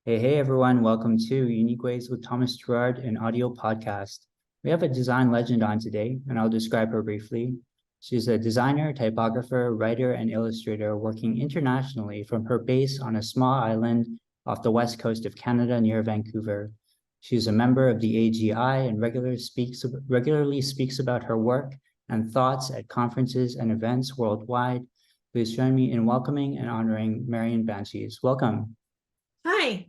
Hey everyone, welcome to Unique Ways with Thomas Gerard, an audio podcast. We have a design legend on today, and I'll describe her briefly. She's a designer, typographer, writer, and illustrator working internationally from her base on a small island off the west coast of Canada near Vancouver. She's a member of the AGI and regularly speaks about her work and thoughts at conferences and events worldwide. Please join me in welcoming and honoring Marian Bantjes. Welcome. Hi,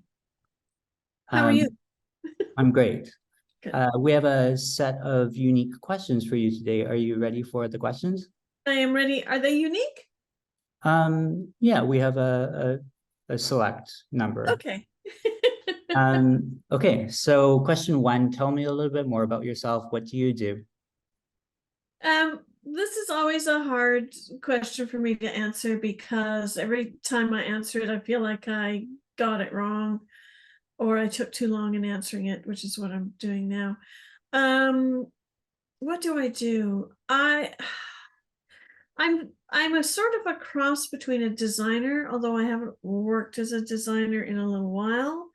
how are you? I'm great. Good. We have a set of unique questions for you today. Are you ready for the questions? I am ready. Are they unique? Yeah, we have a select number. Okay. Okay, so question one, tell me a little bit more about yourself. What do you do? This is always a hard question for me to answer because every time I answer it, I feel like I got it wrong or I took too long in answering it, which is what I'm doing now. What do I do? I'm a sort of a cross between a designer, although I haven't worked as a designer in a little while,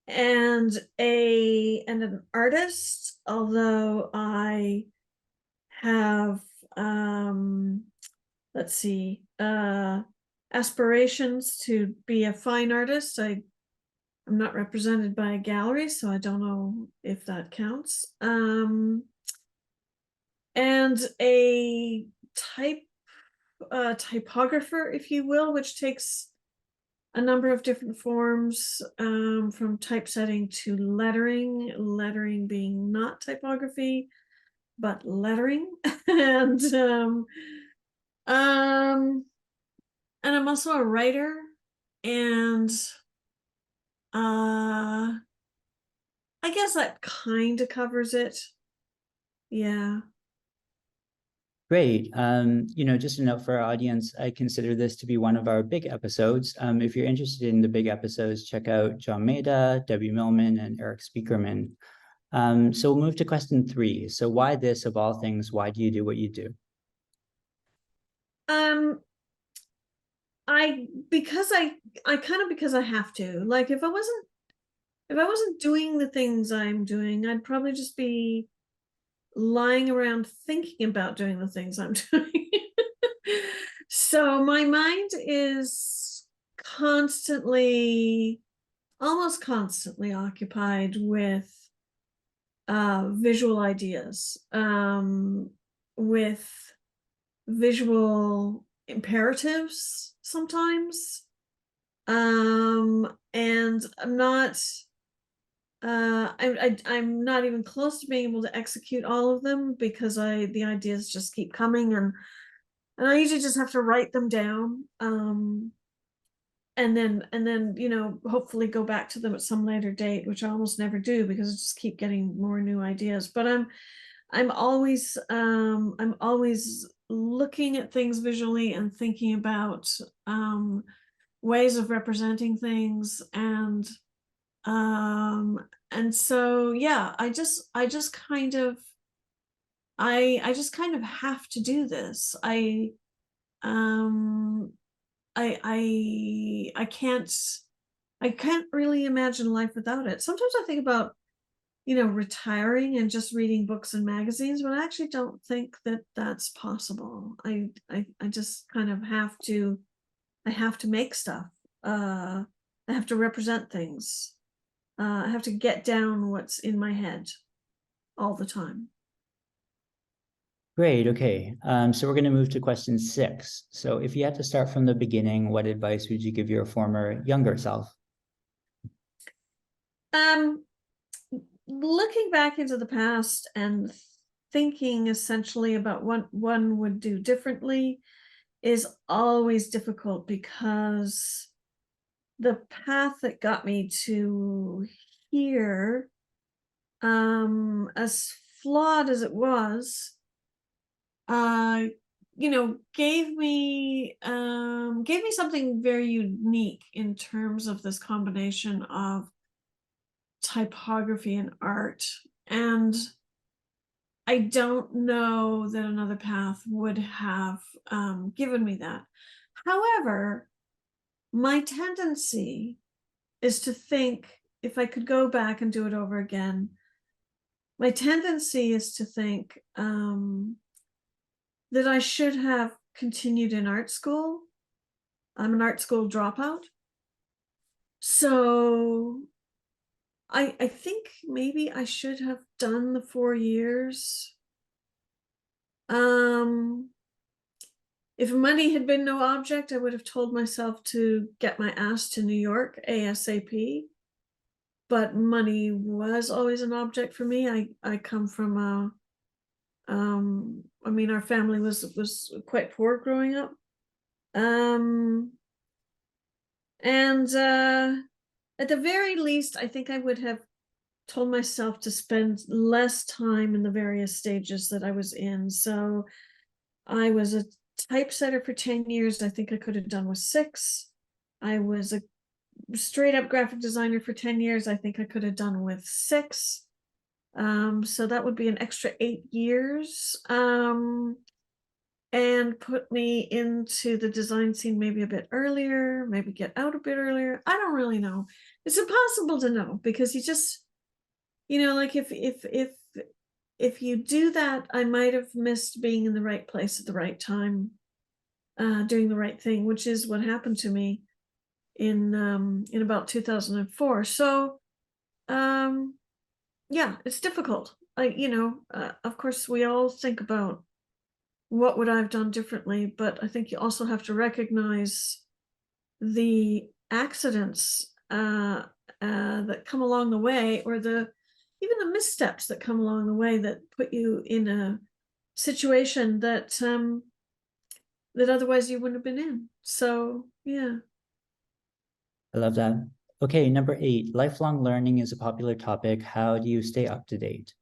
and an artist, although I have let's see, aspirations to be a fine artist. I'm not represented by a gallery, so I don't know if that counts. And a typographer, if you will, which takes a number of different forms, from typesetting to lettering being not typography, but lettering. and um, and I'm also a writer, and I guess that kind of covers it. Yeah. Great. Just a note for our audience, I consider this to be one of our big episodes. If you're interested in the big episodes, check out John Maida, Debbie Millman, and Eric Speakerman. So we'll move to question three. So why this, of all things, why do you do what you do? Um, I because I kind of because I have to. Like if I wasn't doing the things I'm doing, I'd probably just be lying around thinking about doing the things I'm doing. So my mind is almost constantly occupied with visual ideas, with visual imperatives sometimes. And I'm not even close to being able to execute all of them because the ideas just keep coming, and I usually just have to write them down, and then hopefully go back to them at some later date, which I almost never do because I just keep getting more new ideas. But I'm always looking at things visually and thinking about ways of representing things, and so yeah, I just kind of have to do this. Um I can't really imagine life without it. Sometimes I think about retiring and just reading books and magazines, but I actually don't think that that's possible. I just kind of I have to make stuff. I have to represent things. I have to get down what's in my head all the time. Great. Okay. So we're going to move to question six. So if you had to start from the beginning, what advice would you give your former younger self? Um, Looking back into the past and thinking essentially about what one would do differently is always difficult because the path that got me to here, as flawed as it was, uh, gave me something very unique in terms of this combination of typography and art. And I don't know that another path would have given me that. However, my tendency is to think, if I could go back and do it over again, my tendency is to think that I should have continued in art school. I'm an art school dropout. So I think maybe I should have done the 4 years. If money had been no object, I would have told myself to get my ass to New York ASAP. But money was always an object for me. I come from I mean, our family was quite poor growing up. And at the very least, I think I would have told myself to spend less time in the various stages that I was in. So I was a typesetter for 10 years. I think I could have done with 6. I was a straight up graphic designer for 10 years. I think I could have done with 6. So that would be an extra 8 years. And put me into the design scene maybe a bit earlier, maybe get out a bit earlier. I don't really know. It's impossible to know, because you just, like if you do that, I might have missed being in the right place at the right time, doing the right thing, which is what happened to me in about 2004. So yeah, it's difficult. Of course we all think about what would I have done differently, but I think you also have to recognize the accidents that come along the way, or even the missteps that come along the way that put you in a situation that that otherwise you wouldn't have been in. So yeah. I love that. Okay, number 8, lifelong learning is a popular topic. How do you stay up to date?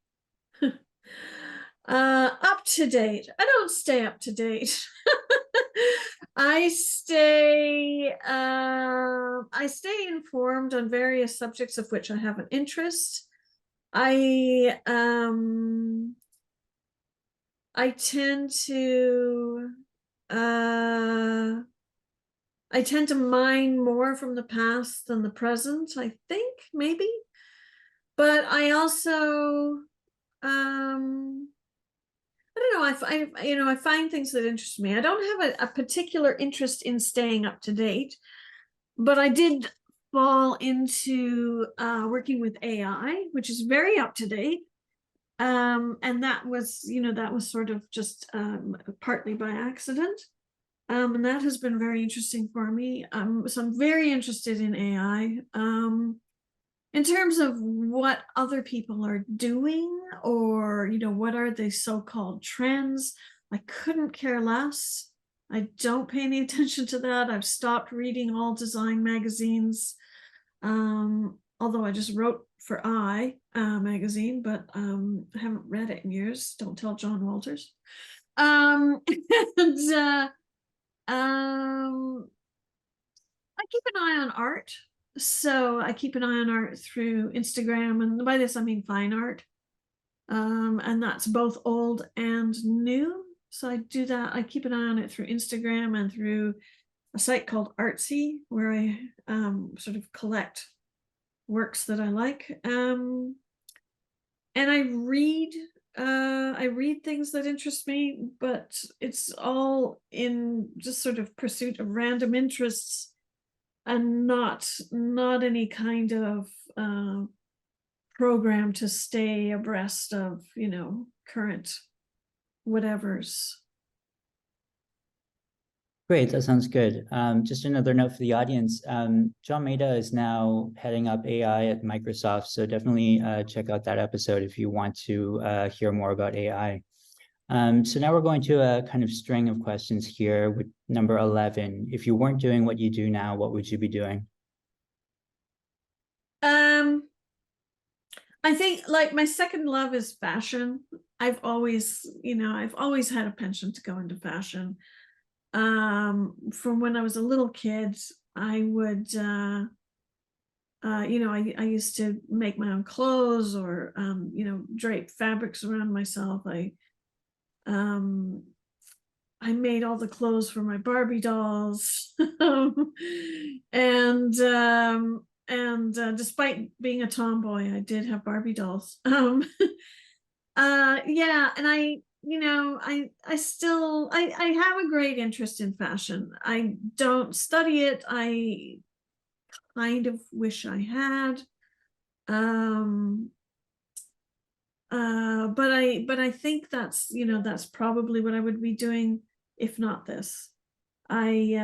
Up to date. I don't stay up to date. I stay informed on various subjects of which I have an interest. I tend to mine more from the past than the present, I think, maybe. But I also I don't know. I find things that interest me. I don't have a particular interest in staying up to date, but I did fall into working with AI, which is very up to date. And that was sort of just partly by accident. And that has been very interesting for me. So I'm very interested in AI. In terms of what other people are doing, or what are the so-called trends, I couldn't care less. I don't pay any attention to that. I've stopped reading all design magazines, although I just wrote for magazine, but I haven't read it in years. Don't tell John Walters. And I keep an eye on art. So I keep an eye on art through Instagram, and by this I mean fine art. And that's both old and new. So I do that. I keep an eye on it through Instagram and through a site called Artsy, where I sort of collect works that I like. And I read things that interest me, but it's all in just sort of pursuit of random interests, and not any kind of program to stay abreast of current whatevers. Great, that sounds good. Just another note for the audience. John Maeda is now heading up AI at Microsoft, so definitely check out that episode if you want to hear more about AI. So now we're going to a kind of string of questions here with number 11. If you weren't doing what you do now, what would you be doing? I think like my second love is fashion. I've always had a penchant to go into fashion. From when I was a little kid, I would I used to make my own clothes, or drape fabrics around myself. I made all the clothes for my Barbie dolls. And And despite being a tomboy, I did have Barbie dolls. Yeah, and I still I have a great interest in fashion. I don't study it. I kind of wish I had. But I think that's probably what I would be doing if not this. I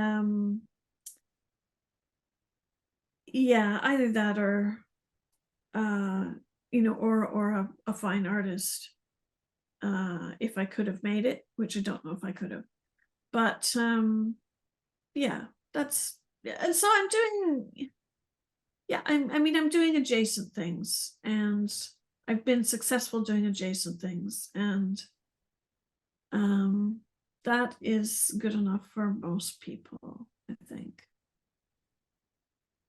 Yeah, either that or or a fine artist, if I could have made it, which I don't know if I could have. But yeah, that's and so I'm doing yeah, I'm doing adjacent things, and I've been successful doing adjacent things, and that is good enough for most people, I think.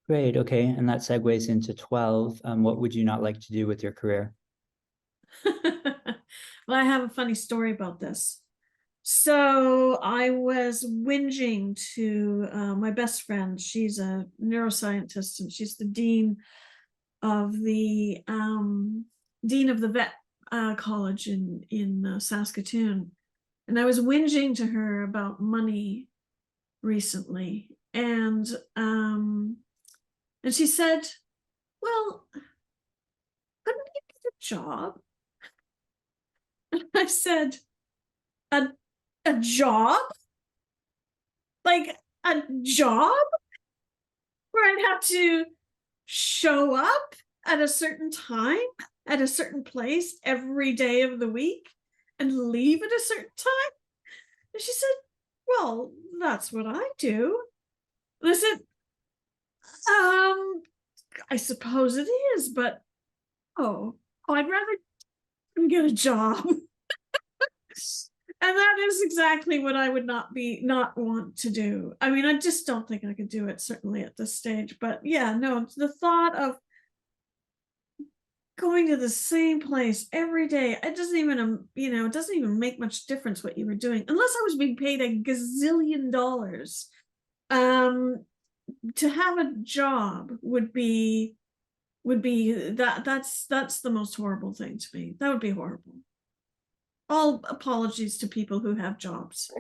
Great. Okay. And that segues into 12. What would you not like to do with your career? Well, I have a funny story about this. So I was whinging to my best friend. She's a neuroscientist, and she's the dean of the vet college in Saskatoon. And I was whinging to her about money recently, and she said, "Well, couldn't you get a job?" And I said, "A job? Like a job where I'd have to show up at a certain time at a certain place every day of the week and leave at a certain time?" And she said, "Well, that's what I do." And I said, I suppose it is, but I'd rather get a job." And that is exactly what I would not want to do. I mean, I just don't think I could do it, certainly at this stage. But yeah, no, the thought of going to the same place every day, it doesn't even, it doesn't even make much difference what you were doing, unless I was being paid a gazillion dollars. To have a job would be that's the most horrible thing to me. That would be horrible. All apologies to people who have jobs,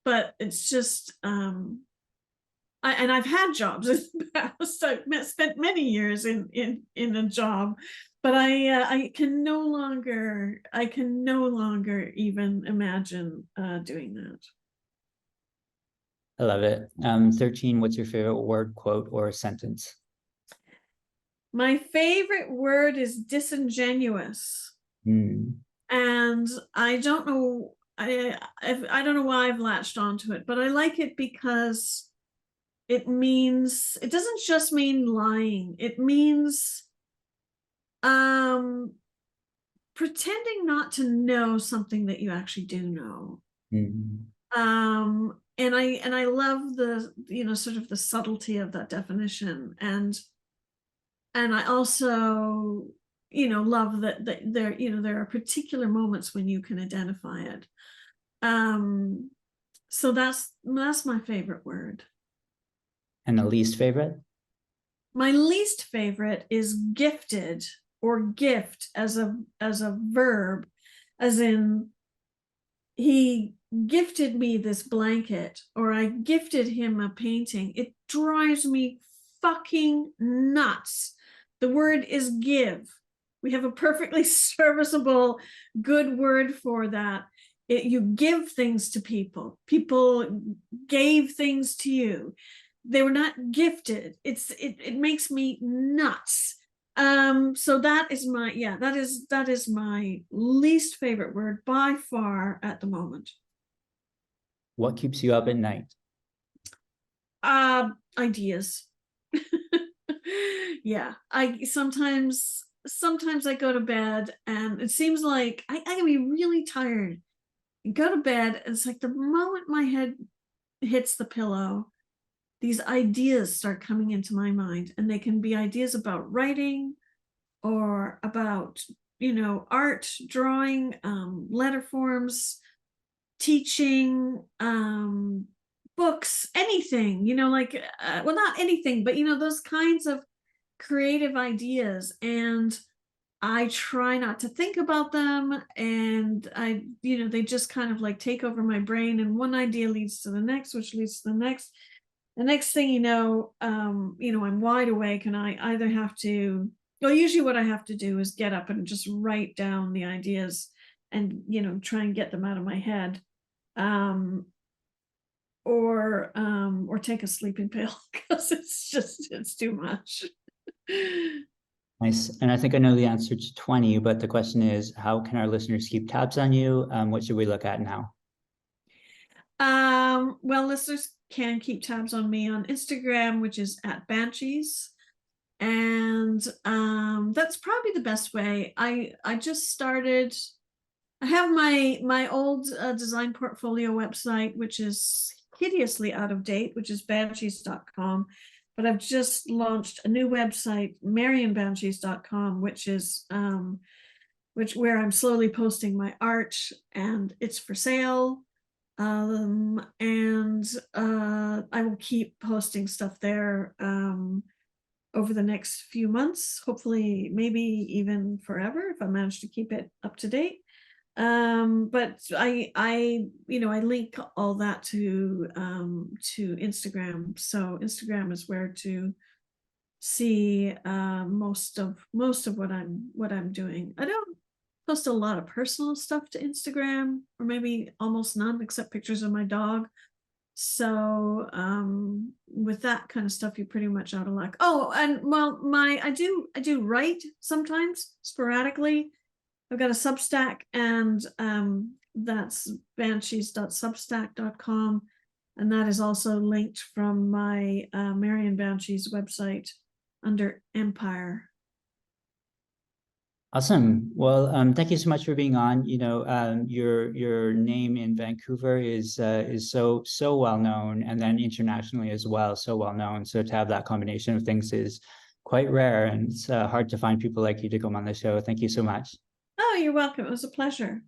but it's just I've had jobs in the past. I've spent many years in a job, but I can no longer even imagine doing that. I love it. 13, what's your favorite word, quote, or sentence? My favorite word is disingenuous. And I don't know I don't know why I've latched onto it, but I like it because it doesn't just mean lying. It means pretending not to know something that you actually do know. And I love the sort of the subtlety of that definition, and I also love that there are particular moments when you can identify it. So that's my favorite word. And the least favorite? My least favorite is gifted, or gift as a verb, as in he gifted me this blanket, or I gifted him a painting. It drives me fucking nuts. The word is give. We have a perfectly serviceable, good word for that. You give things to people. People gave things to you. They were not gifted. It makes me nuts. So that is my least favorite word by far at the moment. What keeps you up at night? Ideas. Yeah, I sometimes I go to bed and it seems like I can be really tired and go to bed, and it's like the moment my head hits the pillow, these ideas start coming into my mind, and they can be ideas about writing or about art, drawing, letter forms, teaching, books, anything, well, not anything, but those kinds of creative ideas, and I try not to think about them, and they just kind of like take over my brain, and one idea leads to the next, which leads to the next. The next thing I'm wide awake, and I either have to, well, usually what I have to do is get up and just write down the ideas and, try and get them out of my head. Um, or take a sleeping pill because it's too much. Nice. And I think I know the answer to 20, but the question is, how can our listeners keep tabs on you? What should we look at now? Well, listeners can keep tabs on me on Instagram, which is @Bantjes. And that's probably the best way. I just started. I have my old design portfolio website, which is hideously out of date, which is bantjes.com. But I've just launched a new website, marianbantjes.com, which is where I'm slowly posting my art, and it's for sale. And I will keep posting stuff there over the next few months, hopefully, maybe even forever if I manage to keep it up to date. But I link all that to Instagram. So Instagram is where to see most of what I'm doing. I don't post a lot of personal stuff to Instagram, or maybe almost none, except pictures of my dog. So with that kind of stuff, you're pretty much out of luck. Oh, and well, I do write sometimes sporadically. I've got a Substack, and that's bantjes.substack.com, and that is also linked from my Marian Bantjes website under Empire. Awesome. Well, thank you so much for being on. Your name in Vancouver is so well known, and then internationally as well, so well known. So to have that combination of things is quite rare, and it's hard to find people like you to come on the show. Thank you so much. Oh, you're welcome. It was a pleasure.